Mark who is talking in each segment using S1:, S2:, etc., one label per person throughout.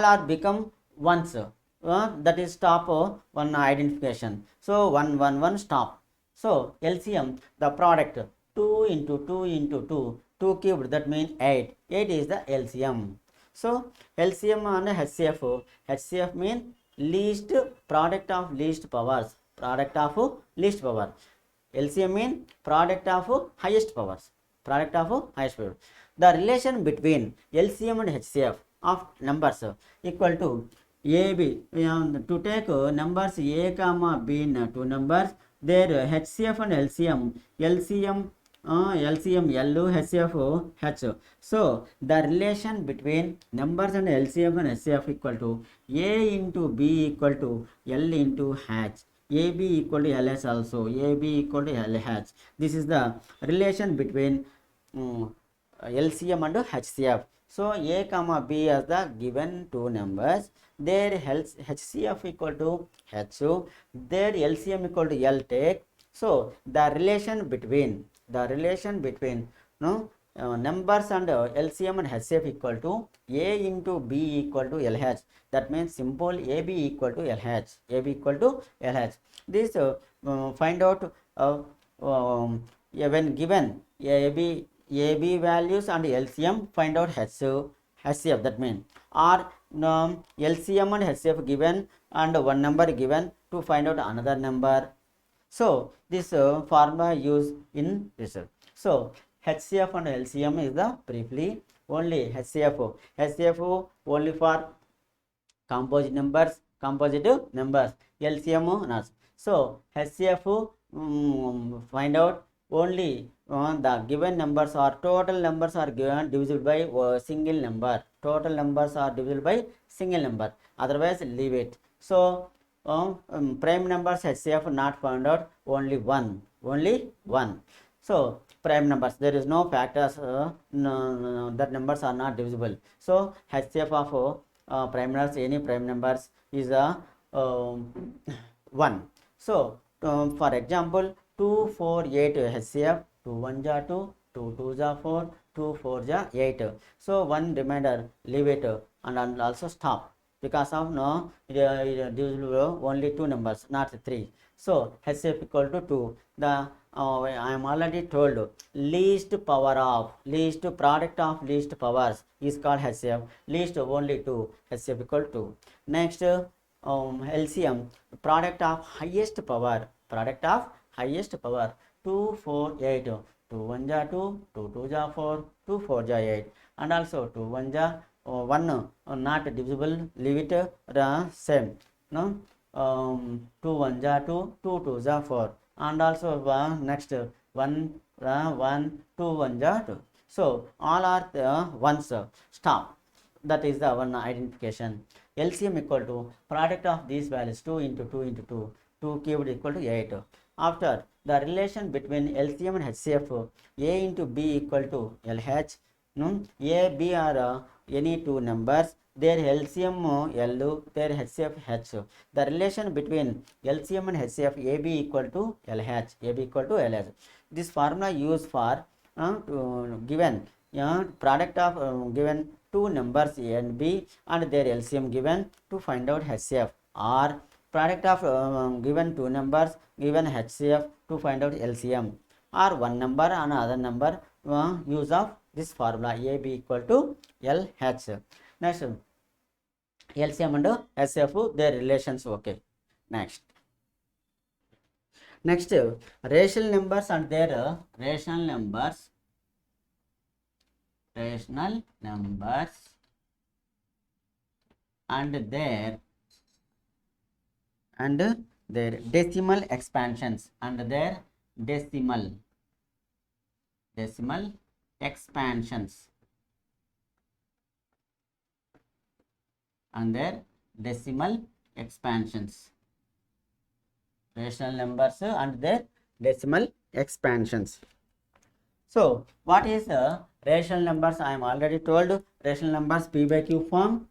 S1: are become ones, that is stop one identification. So 1 1 1 stop. So LCM, the product 2 into 2 into 2, 2 cubed, that means 8. 8 is the LCM. So LCM and HCF mean least product of least powers. Product of least power. LCM mean product of highest powers. Product of highest power. The relation between LCM and HCF of numbers equal to AB. To take numbers A comma B in two numbers, their HCF and LCM, LCM L, HCF H. So the relation between numbers and LCM and HCF equal to A into B equal to L into H. AB equal to LH also. AB equal to LH. This is the relation between LCM and HCF. So A comma B as the given two numbers, their HCF equal to H, their LCM equal to L take. So the relation between numbers and LCM and HCF equal to A into B equal to LH. That means simple AB equal to LH. AB equal to LH. This find out when given AB values and LCM, find out HCF. That means or LCM and HCF given and one number given to find out another number. So this formula used in result. So HCF and LCM is the briefly only HCF only for composite numbers, LCM not. So HCF find out only the given numbers or total numbers are given divisible by single number. Total numbers are divisible by single number, otherwise leave it. So prime numbers HCF not found out, only one. So prime numbers, there is no factors that numbers are not divisible. So HCF of prime numbers, any prime numbers is 1. So for example 2 4 8 HCF, 2 1 ja 2, 2 2 ja 4, 2 4 ja 8. So one remainder, leave it and also stop, because of divisible only two numbers, not 3. So HCF equal to 2. The I am already told least product of least powers is called HCF. Least only 2, HCF equal to 2. Next LCM, product of highest power. 2 4 8, 2 1 ja 2, 2 2 ja 4, 2 4 ja 8, and also 2 1 ja 1 not divisible, leave it same. No 2 1 ja 2, 2 2 ja 4, and also next 1 1 2 1 ja 2. So all are ones. Stop. That is the one identification. LCM equal to product of these values, 2 into 2 into 2, 2 cubed equal to 8. After the relation between LCM and HCF, A into B equal to LH. A, B are any two numbers, their LCM L, their HCF H. The relation between LCM and HCF, AB equal to LH. This formula used for given product of given two numbers A and B and their LCM given to find out HCF, or product of given two numbers given HCF to find out LCM, or one number and other number. Use of this formula AB equal to LH. Next LCM and HCF, their relations. Okay. Next rational numbers and their rational numbers and their decimal expansions and their decimal expansions and their decimal expansions. Rational numbers and their decimal expansions. So what is rational numbers? I am already told rational numbers P by Q form.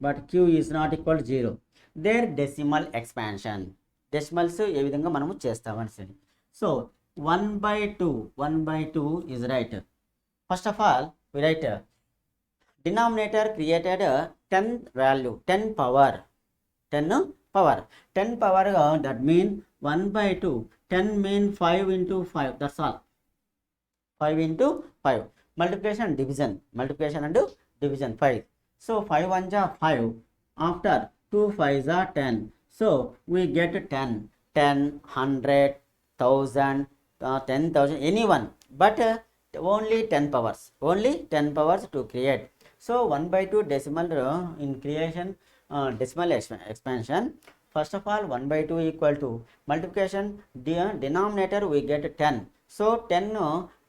S1: But Q is not equal to 0. Their decimal expansion. Decimals ఏ విధంగా మనము చేస్తామని. So 1 by 2 is right. First of all, we write denominator created 10 value, 10 power, 10 power, 10 power, that mean 1 by 2, 10 mean 5 into 5, that's all. 5 into 5. Multiplication and division. Multiplication and division 5. So 5 1s are 5. After 2 5s are 10. So we get 10. 10, 100, 1000, 10,000, anyone. But only 10 powers. Only 10 powers to create. So 1 by 2 decimal in creation, decimal expansion. First of all, 1 by 2 equal to multiplication, denominator we get 10. So 10,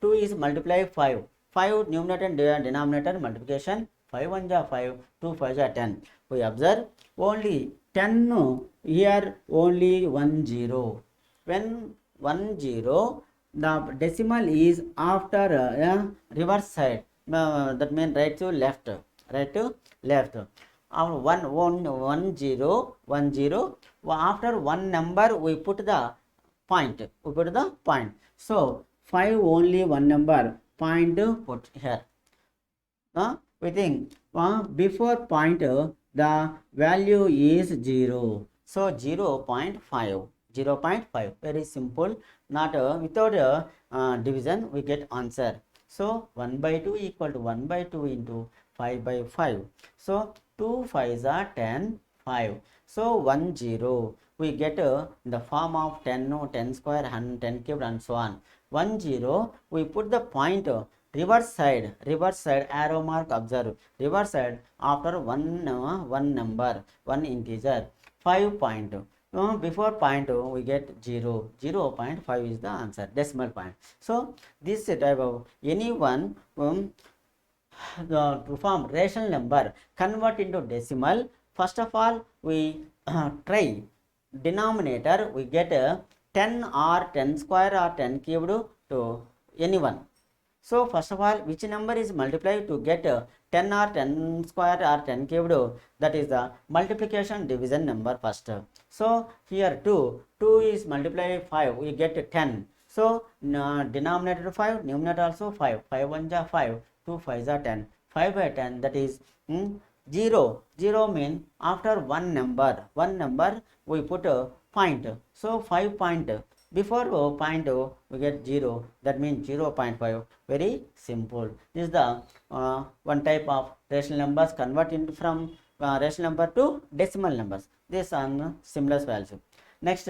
S1: 2 is multiply 5. 5 numerator and denominator multiplication. 5 1 ja 5, 2 5 ja 10. We observe only 10 here, only 1 0. When 1 0, the decimal is after reverse side. That means right to left. Right to left. 1 0 1 0. After one number we put the point. We put the point. So 5 only one number, point put here. We think before point the value is 0. So 0.5. 0.5. Very simple. Not without division we get answer. So 1 by 2 equal to 1 by 2 into 5 by 5. So 2 5s are 10, 5. So 1 0. We get in the form of 10, 10 square, 100, 10 cubed and so on. 1 0. We put the point reverse side, arrow mark, observe. Reverse side after one number, one integer. 5 point. Before point we get 0. 0.5 is the answer, decimal point. So this type of anyone to form rational number, convert into decimal. First of all, we try denominator, we get 10 or 10 square or 10 cubed to anyone. So first of all, which number is multiplied to get 10 or 10 square or 10 cubed, that is the multiplication division number first. So here 2 is multiplied 5, we get 10. So denominator 5, numerator also 5. 5 1 ja 5, 2 5 are 10. 5 by 10, that is 0. 0 means after one number we put a point. So 5 point. Before point we get 0, that means 0.5. Very simple. This is the one type of rational numbers, convert into from rational number to decimal numbers. This on similar value. Next,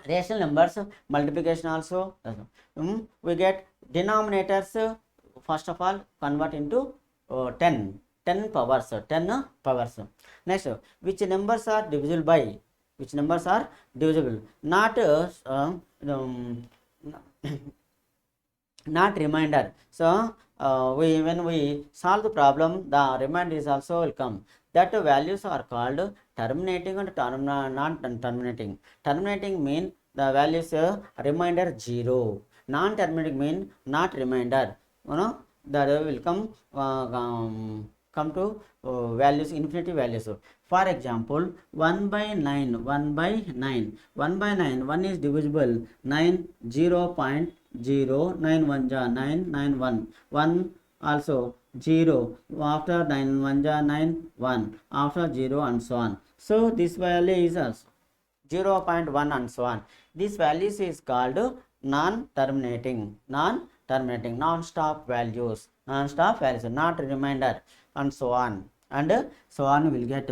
S1: rational numbers multiplication also. We get denominators, first of all convert into 10 powers. 10 powers. Next, which numbers are divisible by? Which numbers are divisible? Not not remainder. So when we solve the problem, the remainder is also will come. That values are called terminating and non-terminating. Terminating mean the values remainder 0. Non-terminating mean not remainder. That will come to values, infinity values. For example, 1 by 9, 1 by 9, 1 by 9, 1 is divisible, 9, 0.0, 9 1 ja 9, 9 1, 1 also 0, after 9 1 ja 9, 1, after 0 and so on. So this value is also 0.1 and so on. This values is called non-terminating, non-stop values, not remainder and so on. And so on will get.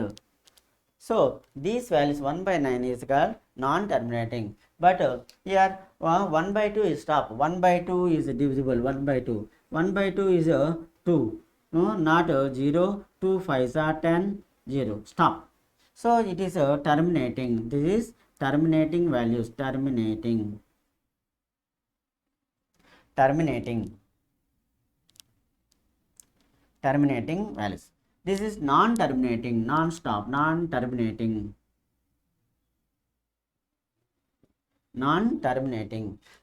S1: So these values 1 by 9 is called non-terminating. But here 1 by 2 is stop. 1 by 2 is divisible. 1 by 2. 1 by 2 is 2. No, not 0. 2 5s are 10. 0. Stop. So it is terminating. This is terminating values. Terminating values. This is non-terminating, non-stop, non-terminating.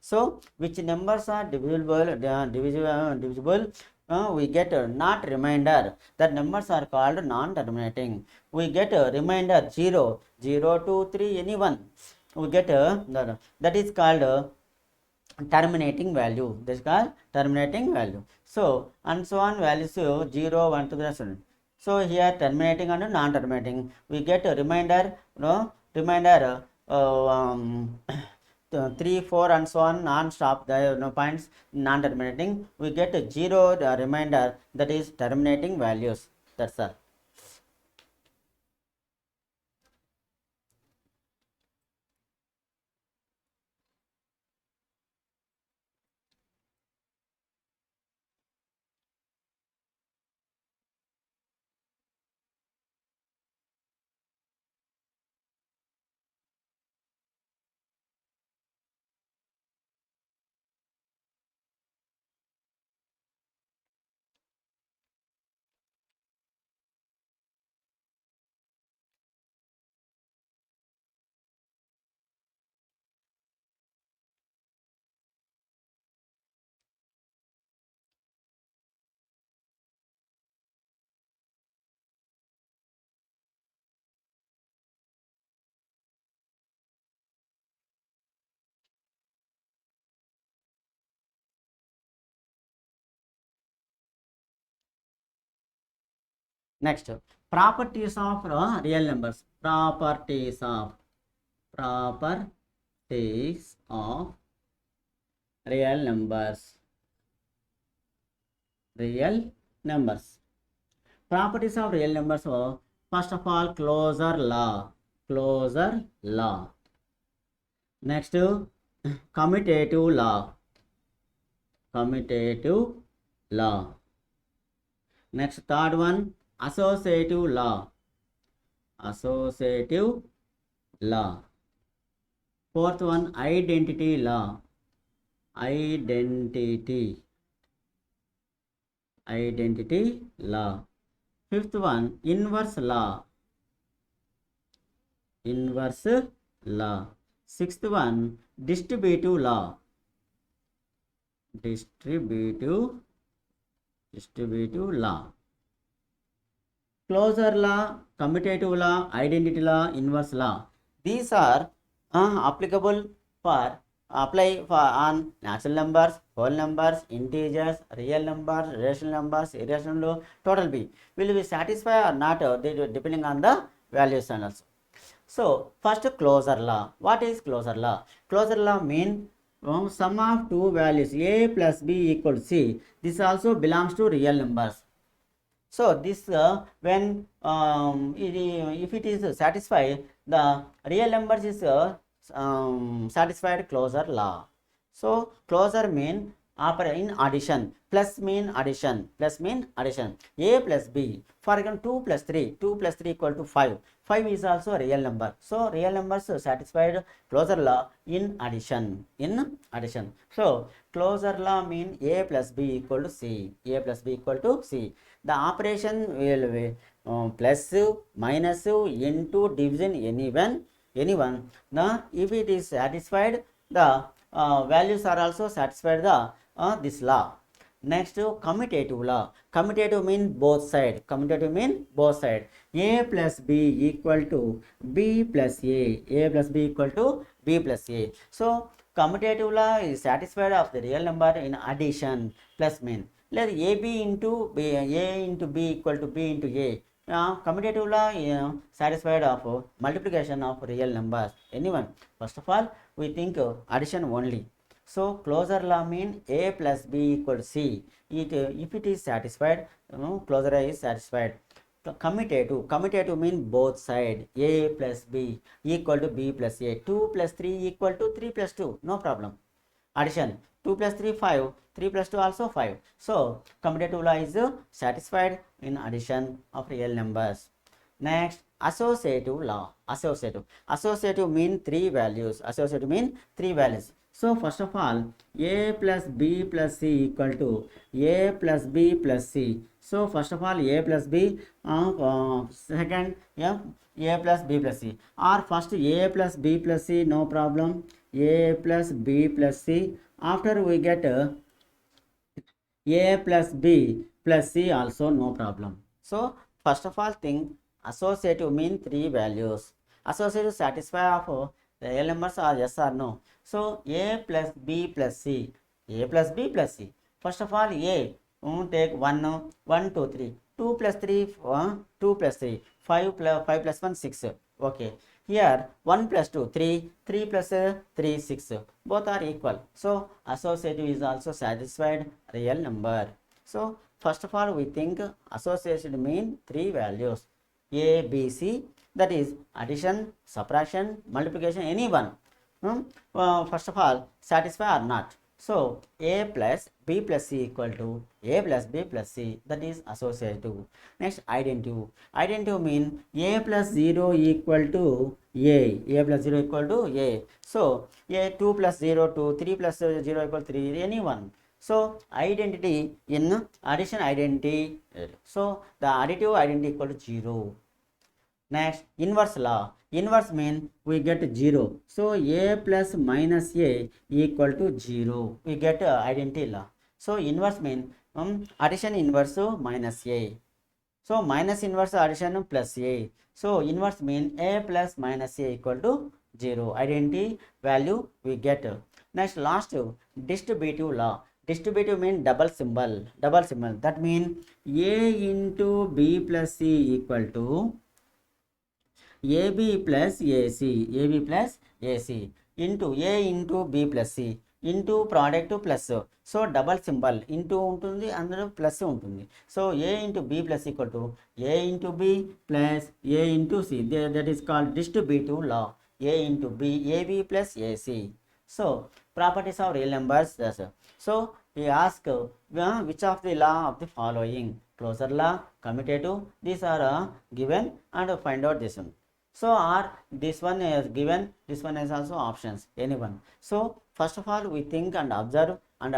S1: So which numbers are divisible? We get not remainder. That numbers are called non-terminating. We get remainder 0, 0, 2, 3, anyone. We get that is called terminating value. This is called terminating value. So and so on values 0, 1 to the rest. So here terminating and non-terminating, we get a remainder, remainder 3, 4 and so on non-stop, the points non-terminating, we get a 0 remainder, that is terminating values. That's all. Next, properties of real numbers. Properties of real numbers. Real numbers. Properties of real numbers. First of all, closure law. Closure law. Next, commutative law. Commutative law. Next, third one, associative law. Associative law. Fourth one, identity law. Identity law. Fifth one, inverse law. Inverse law. Sixth one, distributive law. Distributive law. Closure law, commutative law, identity law, inverse law. These are applicable for on natural numbers, whole numbers, integers, real numbers, rational numbers, irrational, total B. Will we satisfy or not depending on the values and also. So first, closure law. What is closure law? Closure law means sum of two values a plus b equal to c. This also belongs to real numbers. So this when if it is satisfied, the real numbers is satisfied closure law. So closure mean in addition, plus mean addition, a plus b. For example, 2 plus 3 equal to 5. 5 is also a real number. So real numbers satisfied closure law in addition. So closure law mean a plus b equal to c. The operation will be plus, minus, into, division, anyone. Now if it is satisfied, the values are also satisfied the this law. Next, commutative law. Commutative mean both side. A plus b equal to b plus a. So commutative law is satisfied of the real number in addition, plus mean. Let a into b equal to b into a. Commutative law satisfied of multiplication of real numbers. Anyone? First of all, we think addition only. So closure law mean a plus b equal to c. If it is satisfied, closure law is satisfied. Commutative mean both side. A plus b equal to b plus a. 2 plus 3 equal to 3 plus 2. No problem. Addition. 2 plus 3, 5. 3 plus 2 also 5. So commutative law is satisfied in addition of real numbers. Next, associative law. Associative mean three values. So first of all, a plus b plus c equal to a plus b plus c. So first of all, a plus b, second, a plus b plus c. Or first a plus b plus c, no problem. A plus b plus c. After we get a plus b plus c also, no problem. So first of all thing, associative mean three values. Associative satisfy of The real numbers are yes or no. So a plus b plus c, a plus b plus c. First of all, a, take 1, 1, 2, 3. 2 plus 3, 2 plus 3. 5 plus 1, 6. Okay. Here 1 plus 2, 3. 3 plus 3, 6. Both are equal. So associative is also satisfied real number. So first of all, we think association mean 3 values. A, B, C, that is addition, subtraction, multiplication, any one. First of all, satisfy or not. So a plus b plus c equal to a plus b plus c, that is associative. Next, identity. Identity mean a plus 0 equal to a plus 0 equal to a. So a 2 plus 0 2, 3 plus 0 equal to 3, any one. So identity in addition identity. So the additive identity equal to 0. Next, inverse law. Inverse mean we get 0. So a plus minus a equal to 0. We get identity law. So inverse mean addition inverse minus a. So minus inverse addition plus a. So inverse mean a plus minus a equal to 0. Identity value we get. Next, last, distributive law. Distributive mean double symbol. Double symbol. That mean a into b plus c equal to AB plus AC, AB plus AC into A into B plus C into product plus. So double symbol into ఉంటుంది అందులో plus ఉంటుంది. So A into B plus equal to A into B plus A into C. That is called distributive law. A into B, AB plus AC. So properties of real numbers. So we ask which of the law of the following? Closure law, commutative. These are given and find out this one. So or this one is given, this one is also options, anyone. So first of all, we think and observe and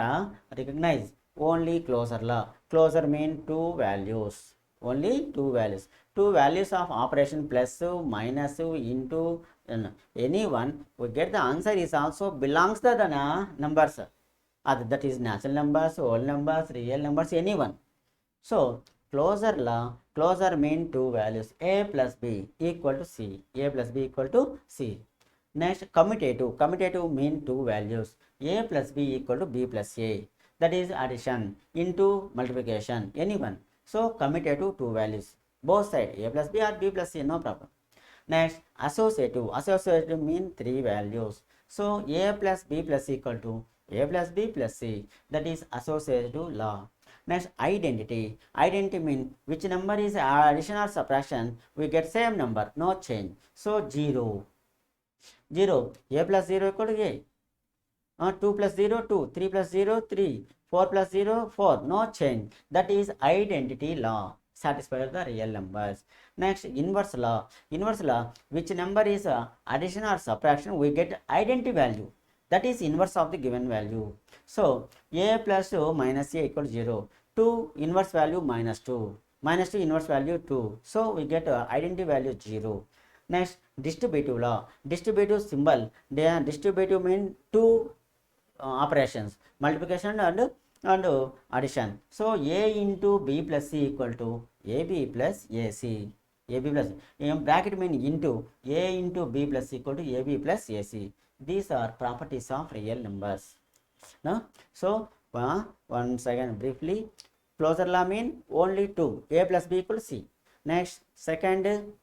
S1: recognize only closure law. Closure mean two values, only two values. Two values of operation plus, minus, into any one. We get the answer is also belongs to the numbers. That is natural numbers, whole numbers, real numbers, any one. So closure law, closure mean two values, a plus b equal to c, a plus b equal to c. Next, commutative. Commutative mean two values, a plus b equal to b plus a, that is addition into multiplication, any one. So commutative two values, both side, a plus b or b plus c, no problem. Next, associative. Associative mean three values. So a plus b plus equal to a plus b plus c, that is associative law. Next, identity. Identity mean which number is addition or subtraction, we get same number, no change. So 0. 0. A plus 0 equal to a. 2 plus 0, 2. 3 plus 0, 3. 4 plus 0, 4. No change. That is identity law. Satisfy the real numbers. Next, inverse law. Inverse law, which number is addition or subtraction, we get identity value. That is inverse of the given value. So a plus minus a equal to 0. 2 inverse value minus 2. Minus 2 inverse value 2. So we get identity value 0. Next, distributive law. Distributive symbol. Distributive mean two operations, multiplication and addition. So a into b plus c equal to ab plus ac. AB plus bracket mean into a into b plus equal to ab plus ac. These are properties of real numbers. No? So once again briefly, closure law mean only two, a plus b equal to c. Next, second,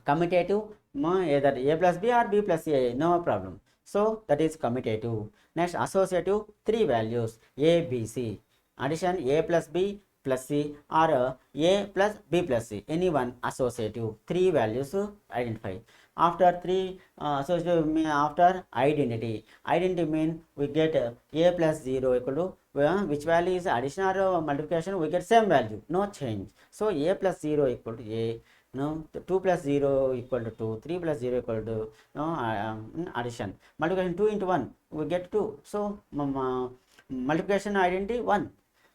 S1: commutative, either a plus b or b plus a, no problem. So that is commutative. Next, associative, three values, a, b, c. Addition, a plus b plus c or a plus b plus c, any one associative, three values identify. After three associative mean after identity. Identity mean we get a plus 0 equal to which value is addition or multiplication, we get same value, no change. So a plus 0 equal to a. No, 2 plus 0 equal to 2, 3 plus 0 equal to addition. Multiplication 2 into 1, we get 2. So multiplication identity 1.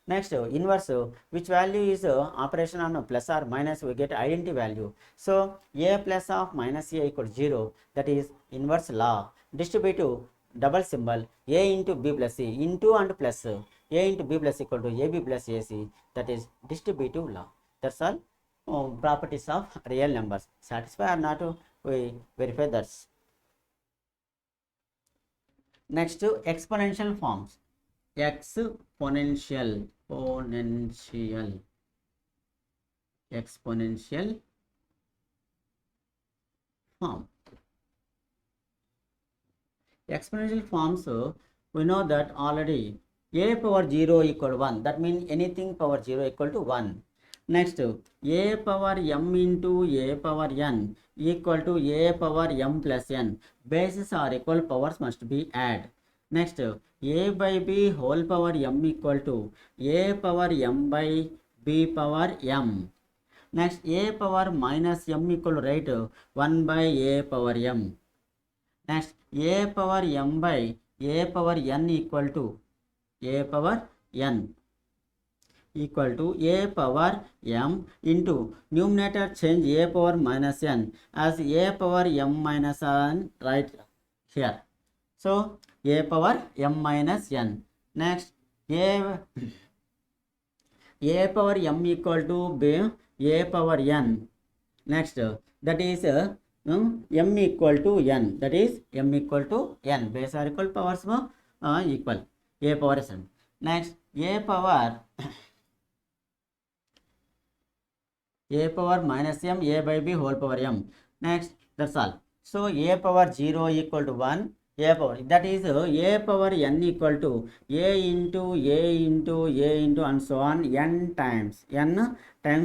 S1: Next, inverse, which value is operation on plus or minus, we get identity value. So a plus of minus a equal to 0, that is inverse law. Distributive, double symbol, a into b plus c, into and plus, a into b plus equal to ab plus ac, that is distributive law. That's all. Properties of real numbers. Satisfy or not, we verify that. Next, exponential forms. Exponential form. Exponential forms, we know that already. A power 0 equal 1. That means anything power 0 equal to 1. Next, a power m into a power n equal to a power m plus n. Bases or equal powers must be added. Next, a by b whole power m equal to a power m by b power m. Next, a power minus m equal to, right, 1 by a power m. Next, a power m by a power n equal to a power n equal to a power m into numerator change a power minus n as a power m minus n right here. So, a power m minus n. Next, a power m equal to b a power n. Next, that is m equal to n. That is m equal to n. Base or equal powers equal. A power n. Next, a power minus m a by b whole power m. Next, that's all. So, a power 0 equal to 1. A power, that is a power n equal to a into and so on n times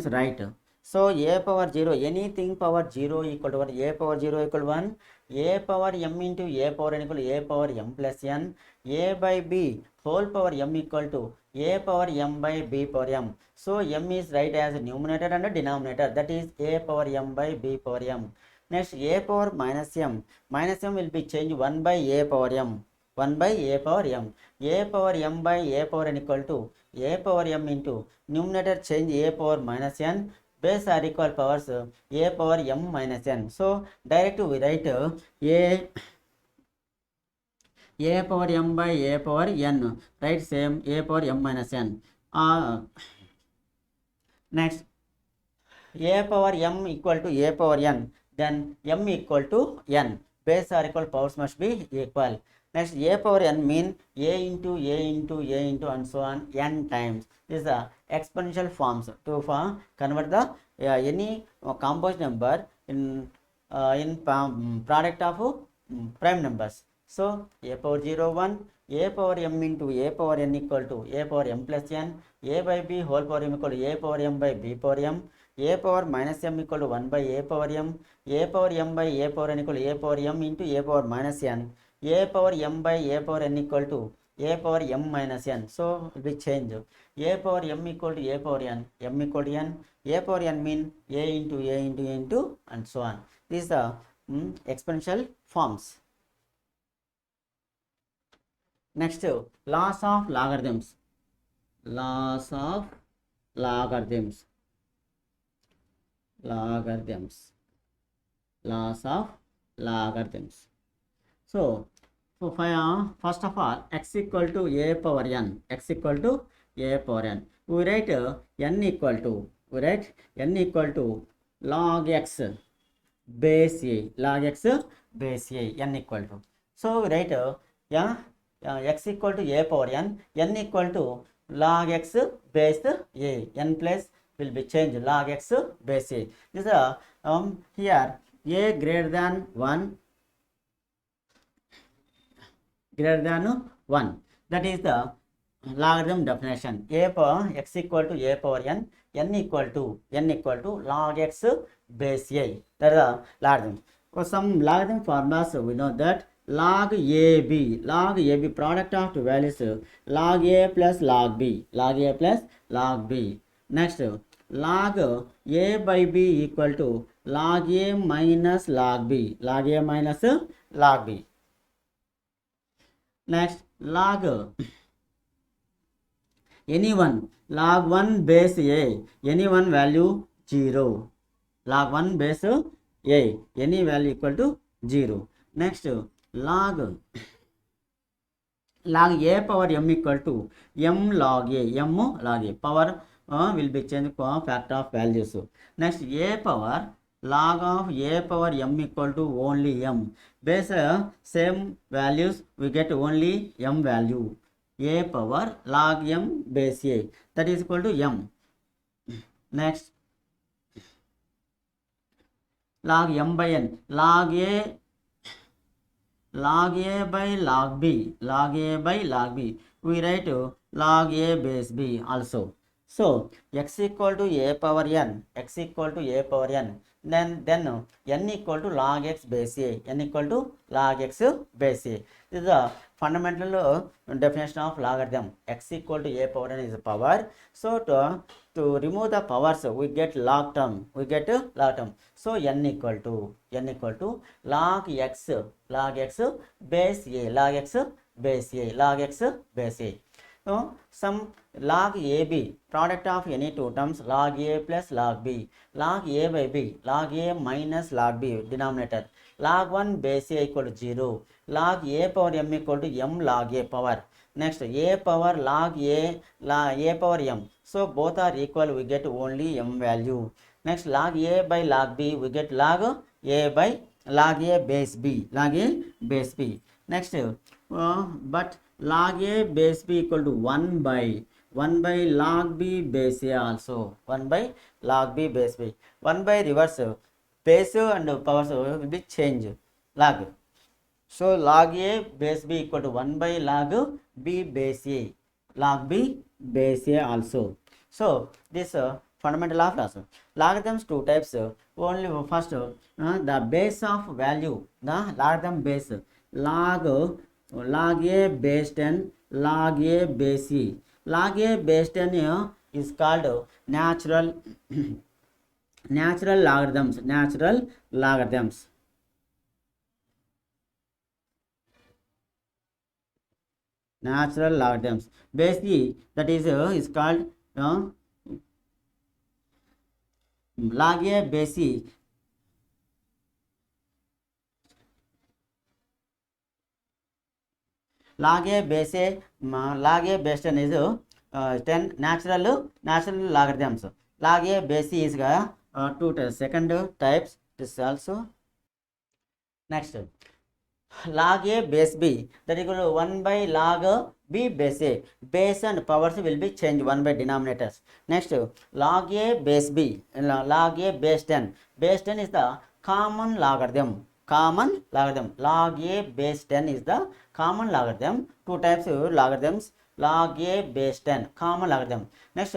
S1: right. So, a power 0, anything power 0 equal to 1, a power 0 equal to 1, a power m into a power n equal to a power m plus n, a by b whole power m equal to a power m by b power m. So, m is right as numerator and denominator, that is a power m by b power m. Next, a power minus m will be changed 1 by a power m. 1 by a power m. A power m by a power n equal to a power m into numerator change a power minus n, base are equal powers a power m minus n. So, directly we write a power m by a power n, right, same a power m minus n. Next, a power m equal to a power n, then m equal to n. Base or equal powers must be equal. Next, a power n mean a into and so on n times. This is the exponential forms to convert the any composite number in product of prime numbers. So, a power 0 1, a power m into a power n equal to a power m plus n, a by b whole power m equal to a power m by b power m, a power minus m equal to 1 by a power m, a power m by a power n equal to a power m into a power minus n, a power m by a power n equal to a power m minus n. So, we change a power m equal to a power n, m equal to n, a power n mean a into and so on. These are exponential forms. Next, laws of logarithms. Laws of logarithms. So, first of all, x equal to a power n. X equal to a power n. We write n equal to log x base a. Log x base a. N equal to. So, we write x equal to a power n equal to log x base a, n plus will be changed log x base a. This is here a greater than 1, that is the logarithm definition. A power x equal to a power n equal to log x base a. That is the logarithm. For some logarithm formulas, we know that log AB product of two values log A plus log B. Next, log A by B equal to log A minus log B. Next, log anyone, log 1 base A, any one value 0. Log 1 base A, any value equal to 0. Next, log a power m equal to m log a. Power will be changed for factor of values. Next, a power log of a power m equal to only m. Base same values, we get only m value. A power log m base a, that is equal to m. Next, log m by n, log a by log b, log a by log b, we write log a base b also. So x equal to a power n, x equal to a power n, then n equal to log x base a, n equal to log x base a. This is the fundamental definition of logarithm. X equal to a power n is a power. So to remove the powers, we get log term, we get log term. So n equal to log x base a, log x base a, log x base a. So some log ab, product of any two terms, log a plus log b, log a by b, log a minus log b, denominator, log 1 base a equal to 0, log a power m equal to m log a power. Next, a power log a power m. So both are equal, we get only m value. Next, log a by log b, we get log a by log a base b, log a base b. Next, but log a base b equal to 1 by log b base a also, 1 by log b base b. 1 by reverse, base and powers will be changed, log. So log a base b equal to 1 by log b base a, log b base a also. So this fundamental of logarithms two types. Only first the base of value, the logarithm base, log a base 10, log a base e. Log a base 10 is called natural logarithms, natural logarithms. Natural logarithms. Base e, that is called log a base e. Log a base a, log a base 10 is 10 natural logarithms. Log a base e is two second types. This also. Next, log a base b, that is equal to 1 by log b base a. Base and powers will be changed 1 by denominators. Next, log a base b, log a base 10. Base 10 is the common logarithm. Log a base 10 is the common logarithm. Two types of logarithms. Log a base 10, common logarithm. Next,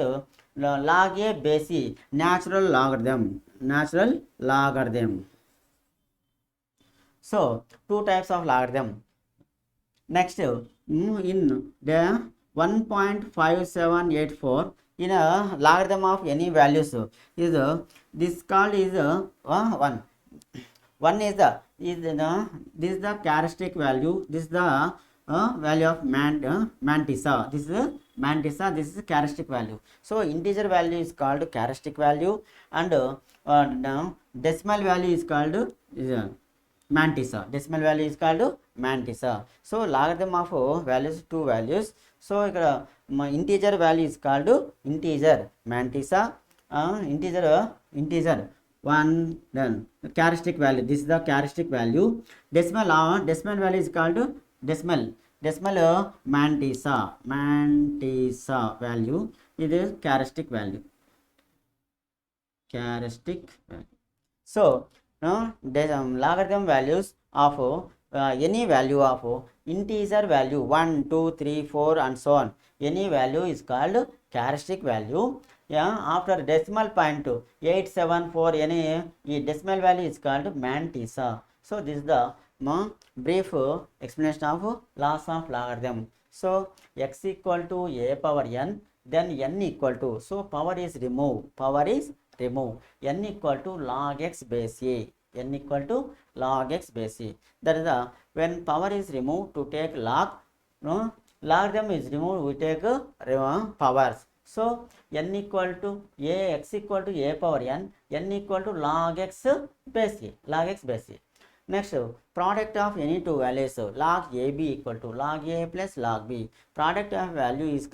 S1: log a base e, natural logarithm. So two types of logarithm. Next, in the 1.5784, in a logarithm of any values is this called is 1. 1 is this is the characteristic value. This is the value of mantissa. This is mantissa. This is characteristic value. So integer value is called characteristic value, and decimal value is called mantissa. Decimal value is called mantissa. So logarithm of values, two values. So integer value is called integer mantissa. Integer 1, then characteristic value, this is the characteristic value. Decimal value is called decimal mantissa value. It is characteristic value. So logarithm values of any value of integer value 1, 2, 3, 4 and so on, any value is called characteristic value. After decimal point 874, any decimal value is called mantissa. So this is the brief explanation of laws of logarithm. So x equal to a power n, then n equal to, so power is removed, n equal to log x base a, n equal to log x base a. That is the when power is removed, to take log, logarithm is removed, we take powers. So n equal to x equal to a power n equal to log x base a, Next, product of any two values, log ab equal to log a plus log b. Product of value is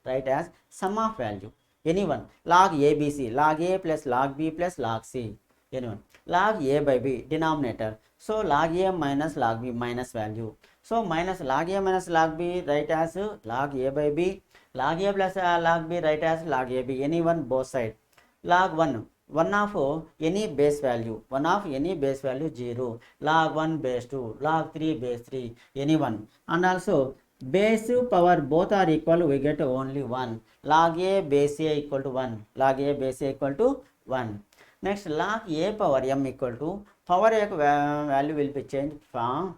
S1: write as sum of value. Any one, log abc, log a plus log b plus log c. anyone. Log a by b, denominator. So log a minus log b, minus value. So minus log a minus log b, write as log a by b. Log a plus log b, write as log a b, any one both side. Log 1 of any base value, 1 of any base value 0, log 1 base 2, log 3 base 3, any one. And also base power both are equal, we get only 1. Log a base a equal to 1, log a base a equal to 1. Next, log a power m equal to, power a value will be changed from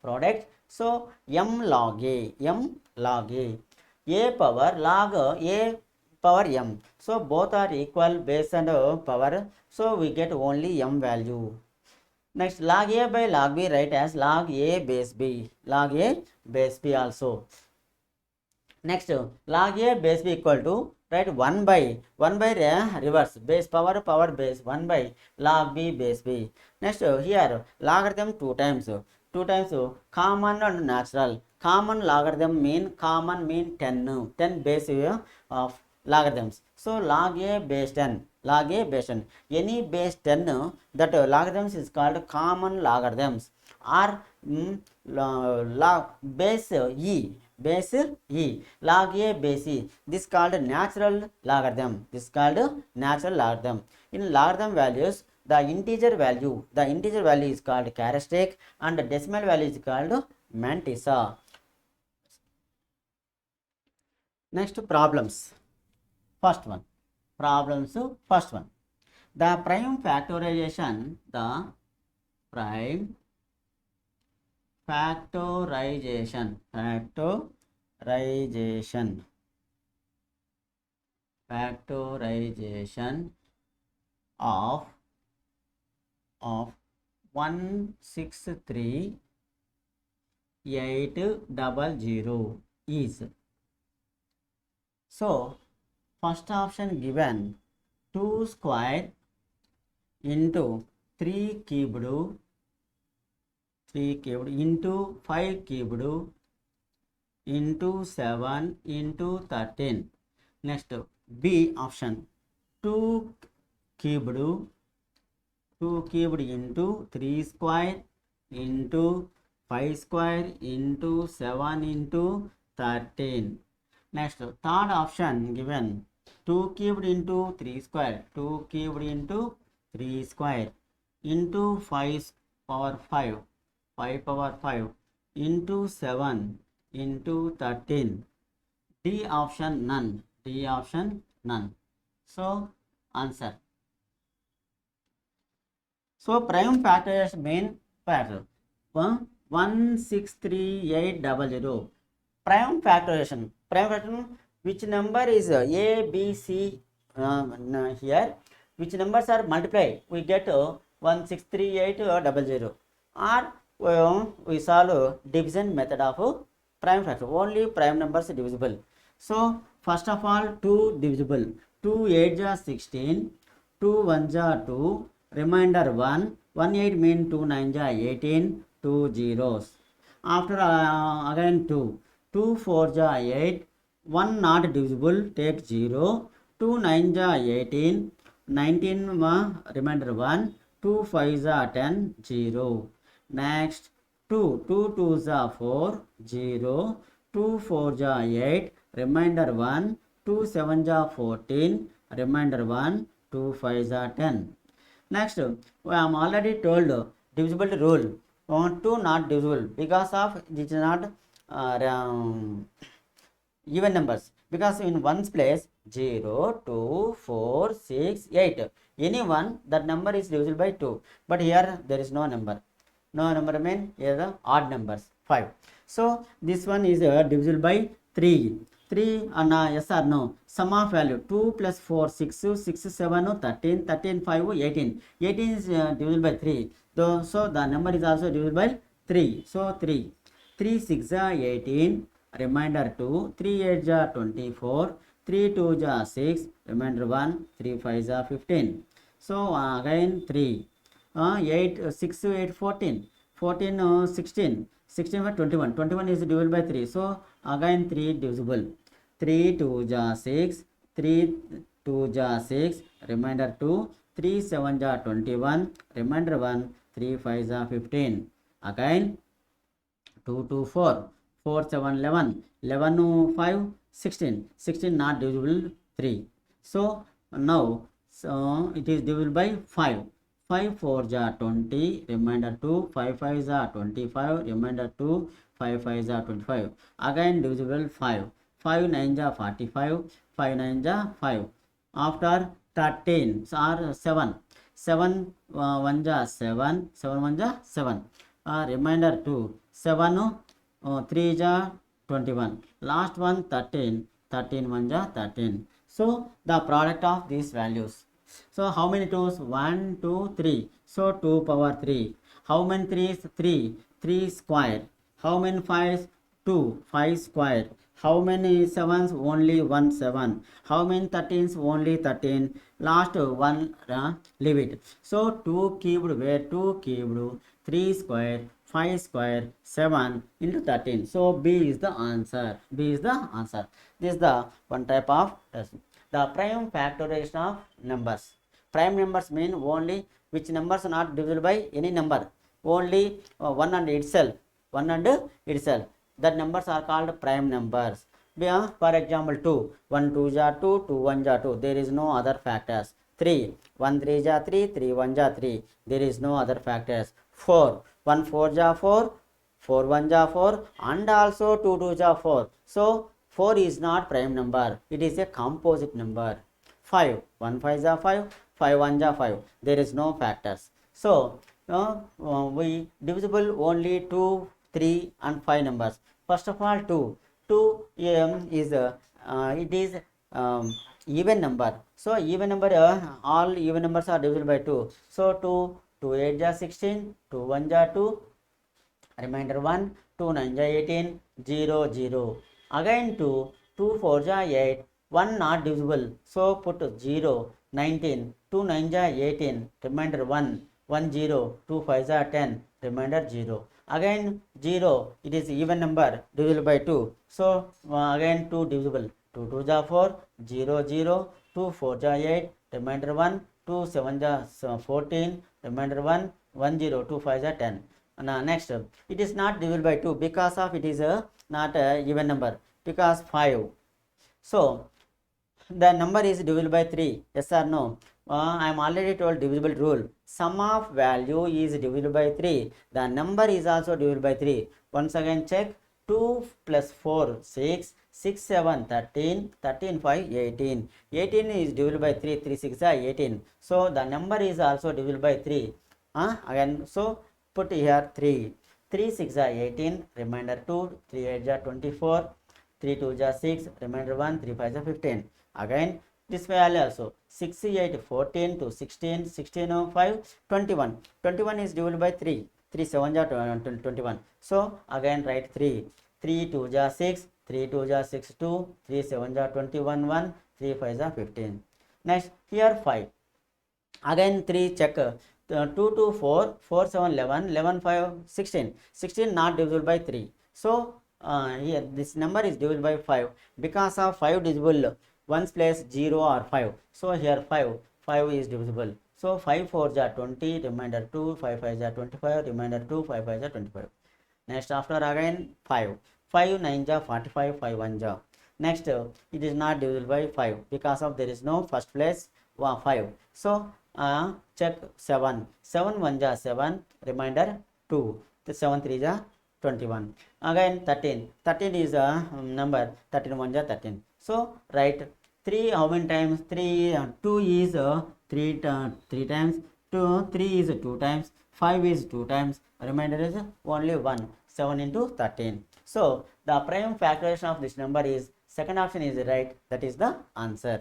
S1: product. So m log a, a power log a power m. So both are equal, base and power. So we get only m value. Next, log a by log b, write as log a base b, log a base b also. Next, log a base b equal to, write 1 by reverse, base power base, 1 by log b base b. Next, here logarithm 2 times common and natural. Common logarithm mean 10 base of logarithms. So log a base 10, any base 10 that logarithms is called common logarithms, or base e, log a base e, this called natural logarithm, in logarithm values, the integer value is called characteristic and the decimal value is called mantissa. Next, problems. First one. The prime factorization, of 163,800 is. So first option given, 2 square into 3 cubed into 5 cubed into 7 into 13. Next, B option, 2 cubed into 3 square into 5 square into 7 into 13. Next, third option given, 2 cubed into 3 square into 5 power 5 into 7 into 13. D option none. So answer. So prime factors main factor 163,800. Prime factorization, which number is a, b, c, here which numbers are multiplied, we get 163,800. Or we solve division method of prime factor, only prime numbers divisible. So first of all, 2 divisible, 2 8 are 16, 2 1 are 2, remainder 1, 1 8 mean 2 9 are 18, 2 zeros. After again 2 4 are 8, 1 not divisible, take 0, 2 9 are 18, 19 remainder 1, 2 5 are 10, 0. Next, 2 2s are 4, 0, 2 4 are 8, remainder 1, 2 7 are 14, remainder 1, 2 5 are 10. Next, I am already told divisibility rule, 2 not divisible because of it is not even numbers, because in ones place 0 2 4 6 8, any one that number is divisible by 2, but here there is no number mean here the odd numbers 5. So this one is divisible by 3 and yes or no, sum of value 2 plus 4 6 7 13 5 18 is divisible by 3, so the number is also divisible by 3. So 3 6 are 18, remainder 2, 3 8 are 24, 3 2 are 6, remainder 1, 3 5 are 15. So again 3 8 6 8 14 16 by 21 is divisible by 3, so again 3 divisible, 3 2 are 6, 3 2 are 6, remainder 2, 3 7 are 21, remainder 1, 3 5 are 15. Again 2 2 4, 4 7 11, 11 5 16, 16 not divisible 3. So now it is divisible by 5. 5 4 are 20, remainder 2, 5 5 are 25, remainder 2, 5 5 are 25. Again divisible 5. 5 9 are 45, 5 9 are 5. After 13 are 7. 7 1 are 7, 7 1 are 7. Remainder 2, 7 3 are 21. Last one 13, 13 1 are 13. So the product of these values. So how many 2's? 1 2 3. So 2 power 3. How many 3's? 3. 3 square. How many 5's? 2. 5 square. How many 7's? Only 1 7. How many 13's? Only 13. Last one leave it. So 2 cubed where 2 cubed, 3 square, 5 square, 7 into 13. So B is the answer. B is the answer. This is the one type of test. The prime factorization of numbers. Prime numbers mean only which numbers are not divisible by any number. Only one and itself. One and itself. That numbers are called prime numbers. For example 2. 1 2 are 2, 2 1 are 2. There is no other factors. 3. 1 3 are 3, 3 1 are 3. There is no other factors. 4. 1 4 are 4, 4 1 are 4, and also 2 2 are 4. So 4 is not prime number. It is a composite number. 5. 1 5 are 5, 5 1 are 5. There is no factors. So we divisible only 2, 3 and 5 numbers. First of all 2. 2 is it is even number. So even number, all even numbers are divisible by 2. So 2 2 8 are 16, 2 1 are 2, remainder 1, 2 9 are 18, 0 0. Again 2 2 4 are 8, 1 not divisible. So put 0, 19, 2 9 are 18, remainder 1, 1 0, 2 5 are 10, remainder 0. Again 0, it is even number divisible by 2. So again 2 divisible. 2 2 are 4, 0 0, 2 4 are 8, remainder 1, 2 7 are 14, remainder 1, 1 0, 2 5 are 10. Next, it is not divisible by 2 because of it is not a even number, because 5. So the number is divisible by 3. Yes or no? I am already told divisible rule. Sum of value is divisible by 3. The number is also divisible by 3. Once again check. 2 plus 4 6, 6 7 13, 13 5 18. 18 is divisible by 3. 3 6 are 18. So the number is also divisible by 3. Again, so put here 3. 3 6 are 18, remainder 2, 3 8 are 24, 3 2 are 6, remainder 1, 3 5 are 15. Again this value also 6 8 14 to 16, 16 5 21. 21 is divisible by 3. 3 7 are 21. So again write 3. 3 2 are 6, 3 2 are 6 2, 3 7 are 21 1, 3 5 are 15. Next here 5. Again 3 check. 2 2 4, 4 7 11, 11 5 16. 16 not divisible by 3. So here this number is divisible by 5 because of 5 divisible. Ones place 0 or 5. So here 5 is divisible. So 5 4 are 20, remainder 2, 5 5 are 25, remainder 2, 5 5 are 25. Next after again 5. 5 9 are 45, 5 1 are. Next it is not divisible by 5 because of there is no first place 5. So check 7. 7 1 are 7, remainder 2. The 7 3 are 21. Again 13. 13 is a number, 13 1 are 13. So write 3 how many times? 3 2 is 3 times, 2 3 is 2 times, 5 is 2 times, remainder is only 1. 7 into 13. So the prime factorization of this number is second option is right. That is the answer.